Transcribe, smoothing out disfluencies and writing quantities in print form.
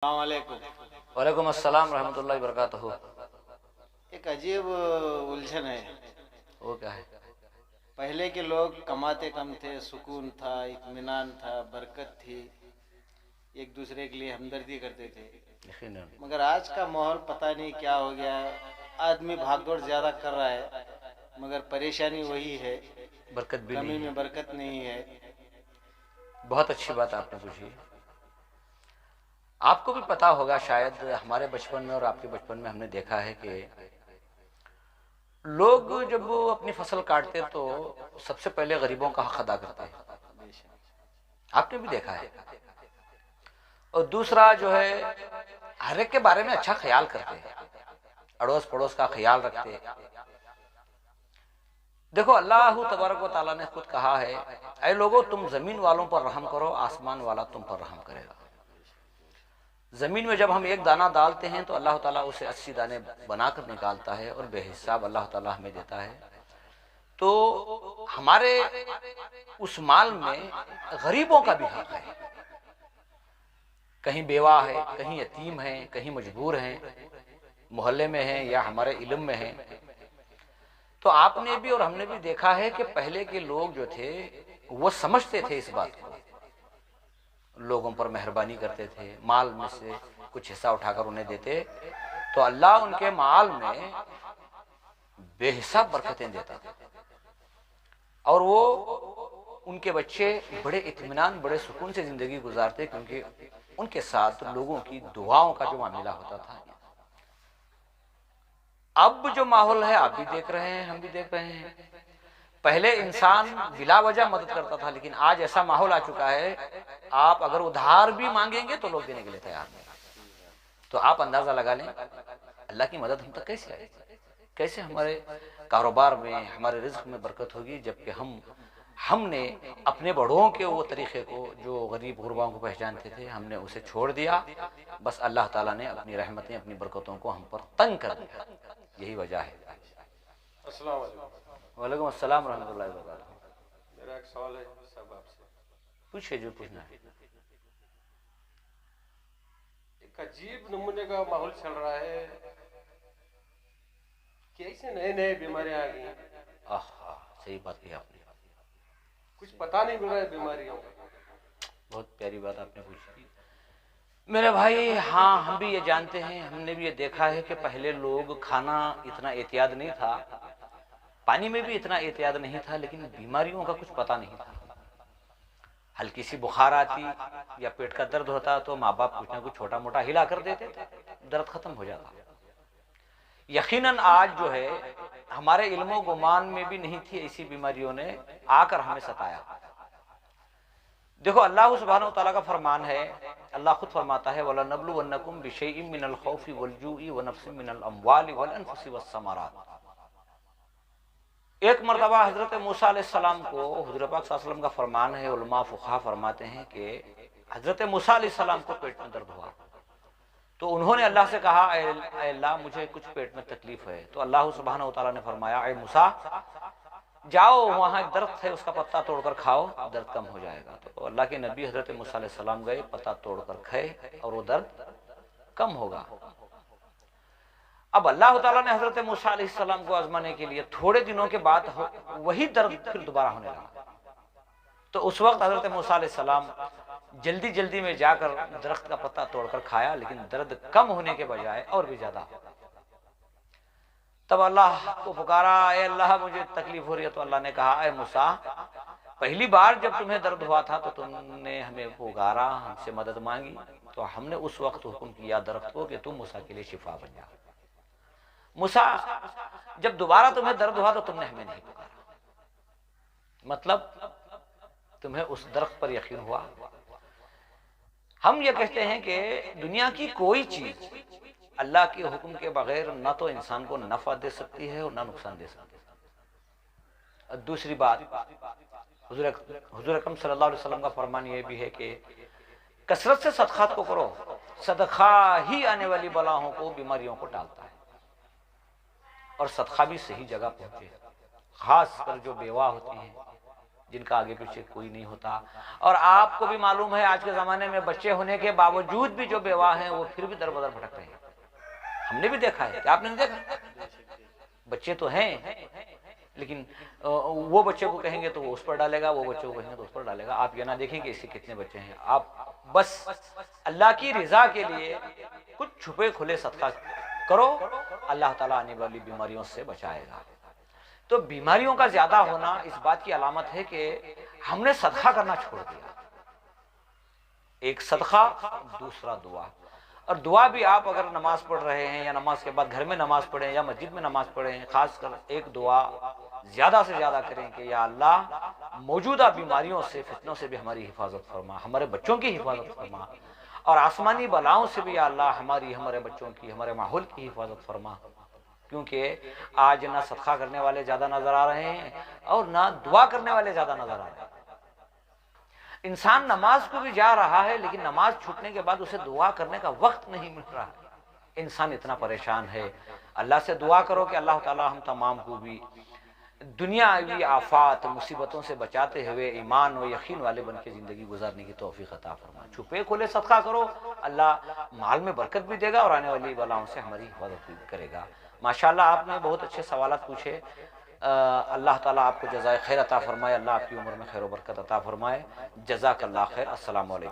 السلام علیکم۔ وعلیکم السلام ورحمۃ اللہ وبرکاتہ۔ ایک عجیب الجھن ہے۔ وہ کیا ہے؟ پہلے کے لوگ کماتے کم تھے، سکون تھا، اطمینان تھا، برکت تھی، ایک دوسرے کے لیے ہمدردی کرتے تھے۔ یقیناً مگر آج کا ماحول پتہ نہیں کیا ہو گیا ہے۔ آدمی بھاگ دوڑ زیادہ کر رہا ہے مگر پریشانی وہی ہے، برکت بھی کمی نہیں میں ہے۔ برکت نہیں ہے۔ بہت اچھی بات آپ نے پوچھی۔ آپ کو بھی پتا ہوگا، شاید ہمارے بچپن میں اور آپ کے بچپن میں ہم نے دیکھا ہے کہ لوگ جب وہ اپنی فصل کاٹتے تو سب سے پہلے غریبوں کا حق ادا کرتے ہیں۔ آپ نے بھی دیکھا ہے۔ اور دوسرا جو ہے، ہر ایک کے بارے میں اچھا خیال کرتے ہیں، اڑوس پڑوس کا خیال رکھتے ہیں۔ دیکھو، اللہ تبارک و تعالیٰ نے خود کہا ہے، اے لوگو تم زمین والوں پر رحم کرو، آسمان والا تم پر رحم کرے گا۔ زمین میں جب ہم ایک دانہ ڈالتے ہیں تو اللہ تعالیٰ اسے 80 دانے بنا کر نکالتا ہے اور بے حساب اللہ تعالیٰ ہمیں دیتا ہے۔ تو ہمارے اس مال میں غریبوں کا بھی حق ہے۔ کہیں بیوہ ہے، کہیں یتیم ہیں، کہیں مجبور ہیں، محلے میں ہیں یا ہمارے علم میں ہیں۔ تو آپ نے بھی اور ہم نے بھی دیکھا ہے کہ پہلے کے لوگ جو تھے وہ سمجھتے تھے اس بات کو، لوگوں پر مہربانی کرتے تھے، مال میں سے کچھ حصہ اٹھا کر انہیں دیتے تو اللہ ان کے مال میں بے حساب برکتیں دیتا تھا، اور وہ ان کے بچے بڑے اطمینان، بڑے سکون سے زندگی گزارتے، کیونکہ ان کے ساتھ لوگوں کی دعاؤں کا جو معاملہ ہوتا تھا۔ اب جو ماحول ہے آپ بھی دیکھ رہے ہیں، ہم بھی دیکھ رہے ہیں، پہلے انسان بلا وجہ مدد کرتا تھا، لیکن آج ایسا ماحول آ چکا ہے، آپ اگر ادھار بھی مانگیں گے تو لوگ دینے کے لیے تیار نہیں۔ تو آپ اندازہ لگا لیں اللہ کی مدد ہم تک کیسے آئے، کیسے ہمارے کاروبار میں، ہمارے رزق میں برکت ہوگی، جبکہ ہم نے اپنے بڑوں کے وہ طریقے کو، جو غریب غرباؤں کو پہچانتے تھے، ہم نے اسے چھوڑ دیا۔ بس اللہ تعالیٰ نے اپنی رحمتیں، اپنی برکتوں کو ہم پر تنگ کر دیا، یہی وجہ ہے۔ السلام علیکم۔ وعلیکم السلام ورحمۃ اللہ وبرکاتہ۔ میرا ایک سوال ہے صاحب آپ سے۔ پوچھے جو پوچھنا ہے۔ ایک عجیب نمونے کا ماحول چل رہا ہے، کیسے نئے نئے بیماریاں آ گئی ہیں، صحیح بات کہی آپ نے، کچھ پتہ نہیں مل رہا ہے بیماریوں کا۔ بہت پیاری بات آپ نے پوچھی میرے بھائی۔ ہاں، ہم بھی یہ جانتے ہیں، ہم نے بھی یہ دیکھا ہے کہ پہلے لوگ کھانا اتنا احتیاط نہیں تھا، پانی میں بھی اتنا احتیاط نہیں تھا، لیکن بیماریوں کا کچھ پتہ نہیں تھا۔ ہلکی سی بخار آتی یا پیٹ کا درد ہوتا تو ماں باپ کچھ نہ کچھ چھوٹا موٹا ہلا کر دیتے تھے، درد ختم ہو جاتا۔ یقیناً آج جو ہے ہمارے علم و گمان میں بھی نہیں تھی، ایسی بیماریوں نے آ کر ہمیں ستایا۔ دیکھو، اللہ سبحانہ و تعالیٰ کا فرمان ہے، اللہ خود فرماتا ہے وَلَنَبْلُوَنَّكُمْ بِشَيْءٍ مِّنَ الْخَوْفِ وَالْجُوعِ وَنَقْصٍ مِّنَ الْأَمْوَالِ وَالْأَنفُسِ وَالثَّمَرَاتِ۔ ایک مرتبہ حضرت موسیٰ علیہ السلام کو، حضور پاک صلی اللہ علیہ وسلم کا فرمان ہے، علماء فقہا فرماتے ہیں کہ حضرت موسیٰ علیہ السلام کو پیٹ میں درد ہوا تو انہوں نے اللہ سے کہا، اے اللہ مجھے کچھ پیٹ میں تکلیف ہے۔ تو اللہ سبحانہ و تعالیٰ نے فرمایا، اے موسیٰ جاؤ، وہاں ایک درخت ہے، اس کا پتا توڑ کر کھاؤ، درد کم ہو جائے گا۔ تو اللہ کے نبی حضرت موسیٰ علیہ السلام گئے، پتا توڑ کر کھائے اور وہ درد کم ہوگا۔ اب اللہ تعالیٰ نے حضرت موسیٰ علیہ السلام کو آزمانے کے لیے تھوڑے دنوں کے بعد وہی درد پھر دوبارہ ہونے لگا۔ تو اس وقت حضرت موسیٰ علیہ السلام جلدی جلدی میں جا کر درخت کا پتا توڑ کر کھایا، لیکن درد کم ہونے کے بجائے اور بھی زیادہ ہو۔ تب اللہ کو پکارا، اے اللہ مجھے تکلیف ہو رہی ہے۔ تو اللہ نے کہا، اے موسیٰ پہلی بار جب تمہیں درد ہوا تھا تو تم نے ہمیں پکارا، ہم سے مدد مانگی، تو ہم نے اس وقت حکم کیا درخت کو کہ تم موسیٰ کے لیے شفا بن جا۔ موسیٰ جب دوبارہ تمہیں درد ہوا تو تم نے ہمیں نہیں پکارا، مطلب تمہیں اس درخت پر یقین ہوا۔ ہم یہ کہتے ہیں کہ دنیا کی کوئی چیز اللہ کے حکم کے بغیر نہ تو انسان کو نفع دے سکتی ہے اور نہ نقصان دے سکتی ہے۔ دوسری بات، حضور اکرم صلی اللہ علیہ وسلم کا فرمان یہ بھی ہے کہ کثرت سے صدقات کو کرو، صدقہ ہی آنے والی بلاؤں کو، بیماریوں کو ٹالتا ہے، اور صدقہ بھی صحیح جگہ پہنچے، خاص کر جو بیوہ ہوتی ہیں، جن کا آگے پیچھے کوئی نہیں ہوتا. اور آپ کو بھی معلوم ہے آج کے زمانے میں بچے ہونے کے باوجود بھی جو بیوہ ہیں وہ پھر بھی در بدر بھٹک رہے ہیں. ہم نے بھی دیکھا ہے، کیا آپ نے نہیں دیکھا؟ بچے تو ہیں لیکن وہ بچے کو کہیں گے تو وہ اس پر ڈالے گا، وہ بچے کو کہیں گے تو اس پر ڈالے گا. آپ یہ نہ دیکھیں کہ اس کے کتنے بچے ہیں. آپ بس اللہ کی رضا کے لیے کچھ چھپے کھلے صدقہ کرو، اللہ تعالیٰ آنے والی بیماریوں سے بچائے گا. تو بیماریوں کا زیادہ ہونا اس بات کی علامت ہے کہ ہم نے صدقہ کرنا چھوڑ دیا. ایک صدقہ، دوسرا دعا. اور دعا بھی آپ اگر نماز پڑھ رہے ہیں یا نماز کے بعد گھر میں نماز پڑھیں یا مسجد میں نماز پڑھیں، خاص کر ایک دعا زیادہ سے زیادہ کریں کہ یا اللہ موجودہ بیماریوں سے، فتنوں سے بھی ہماری حفاظت فرما، ہمارے بچوں کی حفاظت فرما، اور آسمانی بلاؤں سے بھی یا اللہ ہمارے بچوں کی، ہمارے ماحول کی حفاظت فرما. کیونکہ آج نہ صدقہ کرنے والے زیادہ نظر آ رہے ہیں اور نہ دعا کرنے والے زیادہ نظر آ رہے ہیں. انسان نماز کو بھی جا رہا ہے لیکن نماز چھوٹنے کے بعد اسے دعا کرنے کا وقت نہیں مل رہا. انسان اتنا پریشان ہے. اللہ سے دعا کرو کہ اللہ تعالی ہم تمام کو بھی دنیاوی آفات مصیبتوں سے بچاتے ہوئے ایمان و یقین والے بن کے زندگی گزارنے کی توفیق عطا فرما. چھپے کھلے صدقہ کرو، اللہ مال میں برکت بھی دے گا اور آنے والی بلاؤں سے ہماری حفاظت بھی کرے گا. ماشاءاللہ آپ نے بہت اچھے سوالات پوچھے. اللہ تعالیٰ آپ کو جزائے خیر عطا فرمائے، اللہ آپ کی عمر میں خیر و برکت عطا فرمائے. جزاک اللہ خیر. السلام علیکم.